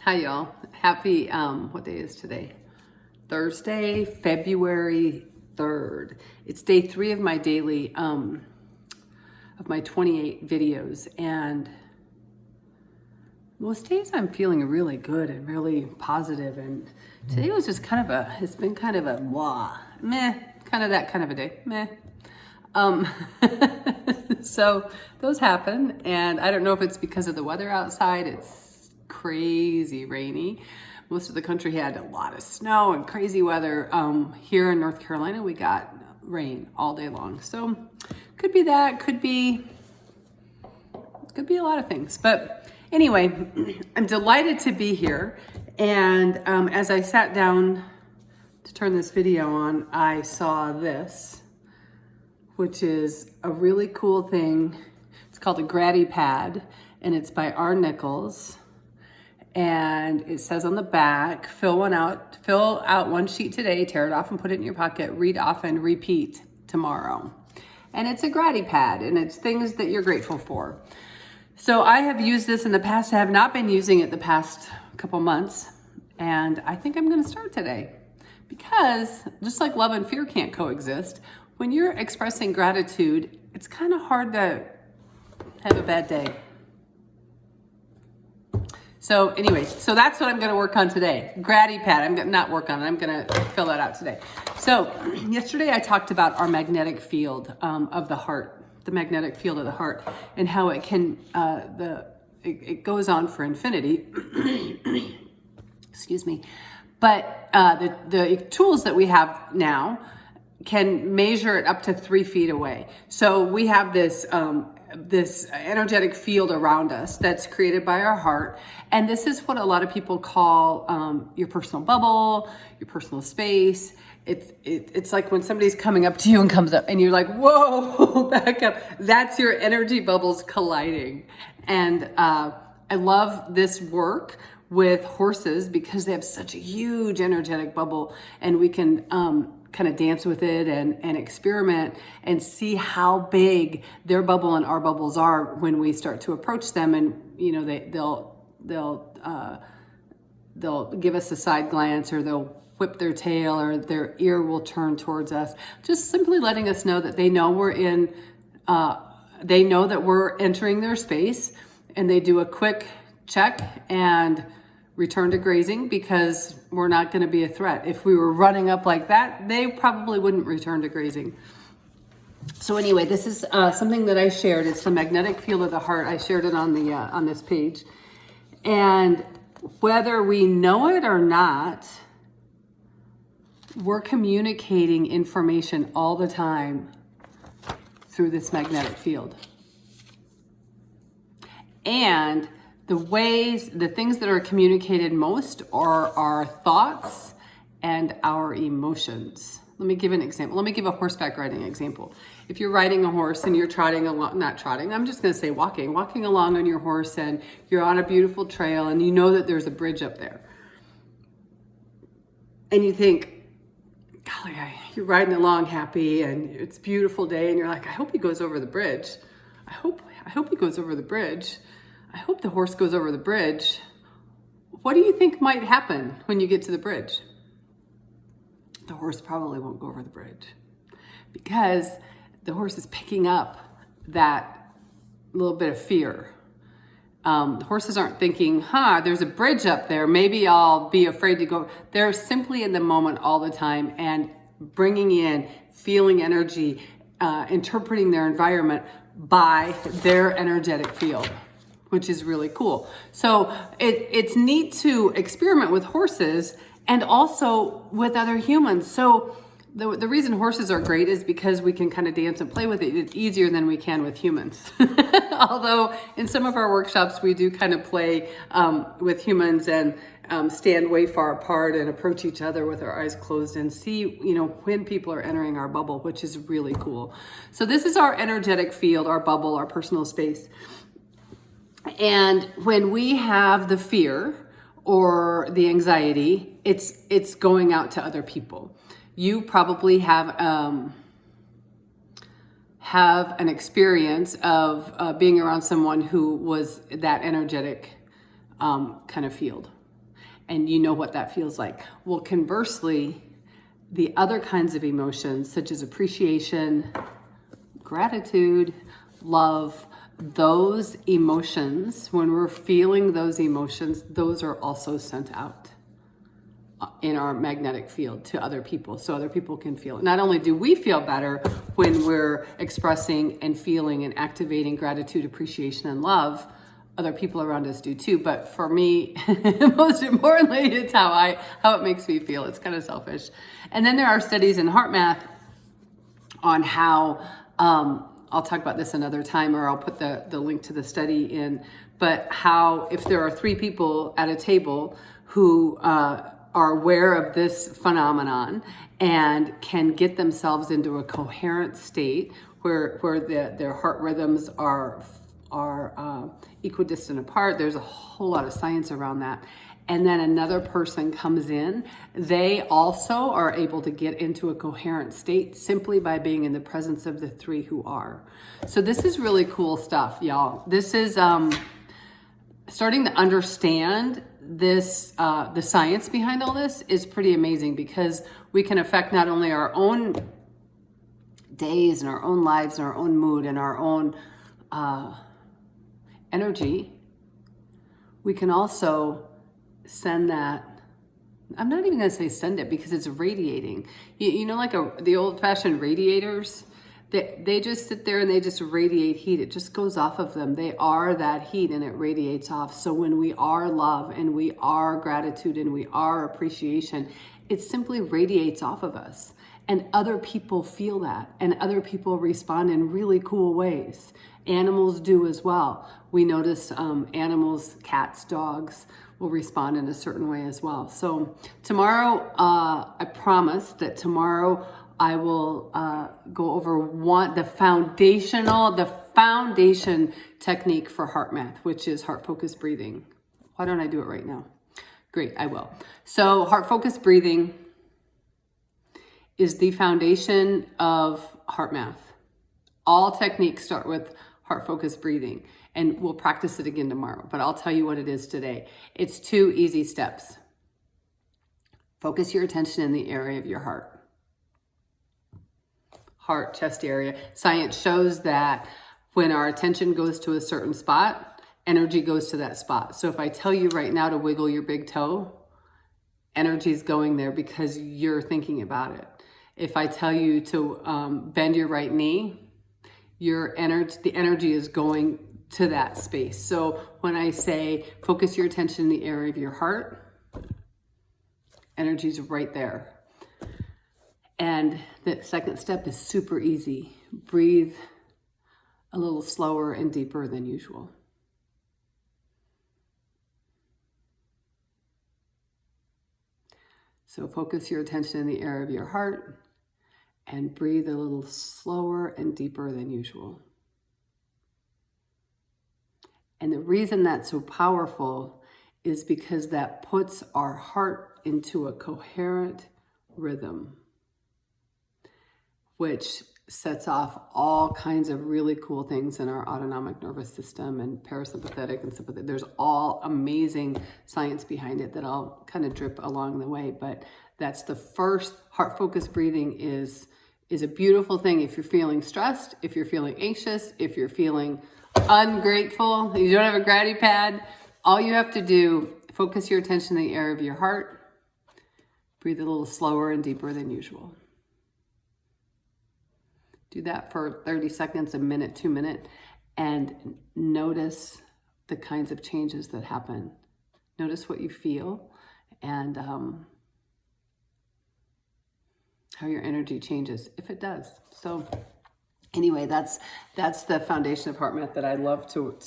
Hi y'all. Happy, what day is today? Thursday, February 3rd. It's day 3 of my daily, of my 28 videos. And most days I'm feeling really good and really positive. And today was just it's been kind of a meh, kind of that kind of a day, meh. So those happen. And I don't know if it's because of the weather outside. It's crazy rainy. Most of the country had a lot of snow and crazy weather. Here in North Carolina, we got rain all day long. So could be that, could be a lot of things. But anyway, I'm delighted to be here. And as I sat down to turn this video on, I saw this, which is a really cool thing. It's called a GratiPad, and it's by R. Nichols. And it says on the back, fill out one sheet today, tear it off and put it in your pocket, read often, repeat tomorrow. And it's a GratiPad, and it's things that you're grateful for. So I have used this in the past. I have not been using it the past couple months, and I think I'm gonna start today. Because just like love and fear can't coexist, when you're expressing gratitude, it's kind of hard to have a bad day. So anyway, so that's what I'm going to work on today. GratiPad. I'm going to not work on it. I'm going to fill that out today. So yesterday I talked about our magnetic field of the heart, the magnetic field of the heart, and how it can it goes on for infinity. Excuse me. But the tools that we have now can measure it up to 3 feet away. So we have this energetic field around us that's created by our heart. And this is what a lot of people call your personal bubble, your personal space. It's like when somebody's coming up to you and comes up and you're like, whoa, back up. That's your energy bubbles colliding. And I love this work with horses because they have such a huge energetic bubble, and we can kind of dance with it and experiment and see how big their bubble and our bubbles are when we start to approach them. And you know, they'll give us a side glance, or they'll whip their tail, or their ear will turn towards us, just simply letting us know that they know we're in, they know that we're entering their space, and they do a quick check and return to grazing because we're not going to be a threat. If we were running up like that, they probably wouldn't return to grazing. So anyway, this is something that I shared. It's the magnetic field of the heart. I shared it on the on this page. And whether we know it or not, we're communicating information all the time through this magnetic field. And the things that are communicated most are our thoughts and our emotions. Let me give an example. Let me give a horseback riding example. If you're riding a horse and you're trotting along, not trotting, I'm just going to say walking along on your horse, and you're on a beautiful trail, and you know that there's a bridge up there. And you think, golly, you're riding along happy, and it's a beautiful day, and you're like, I hope he goes over the bridge. I hope he goes over the bridge. I hope the horse goes over the bridge. What do you think might happen when you get to the bridge? The horse probably won't go over the bridge because the horse is picking up that little bit of fear. The horses aren't thinking, there's a bridge up there, maybe I'll be afraid to go. They're simply in the moment all the time and bringing in, feeling energy, interpreting their environment by their energetic field, which is really cool. So it's neat to experiment with horses and also with other humans. So the reason horses are great is because we can kind of dance and play with it. It's easier than we can with humans. Although in some of our workshops, we do kind of play with humans and stand way far apart and approach each other with our eyes closed and see, you know, when people are entering our bubble, which is really cool. So this is our energetic field, our bubble, our personal space. And when we have the fear or the anxiety, it's going out to other people. You probably have an experience of being around someone who was that energetic kind of field. and you know what that feels like. Well, conversely, the other kinds of emotions, such as appreciation, gratitude, love, those emotions, when we're feeling those emotions, those are also sent out in our magnetic field to other people, so other people can feel it. Not only do we feel better when we're expressing and feeling and activating gratitude, appreciation, and love, other people around us do too. But for me, most importantly, it's how it makes me feel. It's kind of selfish. And then there are studies in heart math on how, I'll talk about this another time, or I'll put the link to the study in, but how if there are 3 people at a table who are aware of this phenomenon and can get themselves into a coherent state where their heart rhythms are equidistant apart. There's a whole lot of science around that. And then another person comes in, they also are able to get into a coherent state simply by being in the presence of the 3 who are. So this is really cool stuff, y'all. This is starting to understand this, the science behind all this is pretty amazing, because we can affect not only our own days and our own lives and our own mood and our own energy. We can also send that. I'm not even going to say send it, because it's radiating. You know, like the old-fashioned radiators, they just sit there and they just radiate heat. It just goes off of them. They are that heat, and it radiates off. So when we are love and we are gratitude and we are appreciation, it simply radiates off of us. And other people feel that, and other people respond in really cool ways. Animals do as well. We notice animals, cats, dogs, will respond in a certain way as well. So tomorrow, I promise that tomorrow I will go over the foundation technique for heart math, which is heart focused breathing. Why don't I do it right now? Great, I will. So heart focused breathing is the foundation of heart math. All techniques start with heart focused breathing, and we'll practice it again tomorrow, but I'll tell you what it is today. It's 2 easy steps. Focus your attention in the area of your heart. Heart, chest area. Science shows that when our attention goes to a certain spot, energy goes to that spot. So if I tell you right now to wiggle your big toe, energy is going there because you're thinking about it. If I tell you to bend your right knee, the energy is going to that space. So when I say focus your attention in the area of your heart, energy is right there. And the second step is super easy. Breathe a little slower and deeper than usual. So focus your attention in the area of your heart and breathe a little slower and deeper than usual. And the reason that's so powerful is because that puts our heart into a coherent rhythm, which sets off all kinds of really cool things in our autonomic nervous system and parasympathetic and sympathetic. There's all amazing science behind it that I'll kind of drip along the way, but that's the first. Heart-focused breathing is a beautiful thing if you're feeling stressed, if you're feeling anxious, if you're feeling ungrateful, you don't have a GratiPad. All you have to do, focus your attention in the area of your heart, breathe a little slower and deeper than usual. Do that for 30 seconds, a minute, 2 minutes, and notice the kinds of changes that happen. Notice what you feel and how your energy changes, if it does. So anyway, that's the foundation of heart math that I love to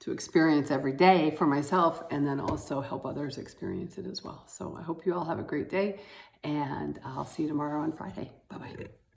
experience every day for myself, and then also help others experience it as well. So I hope you all have a great day, and I'll see you tomorrow on Friday. Bye-bye.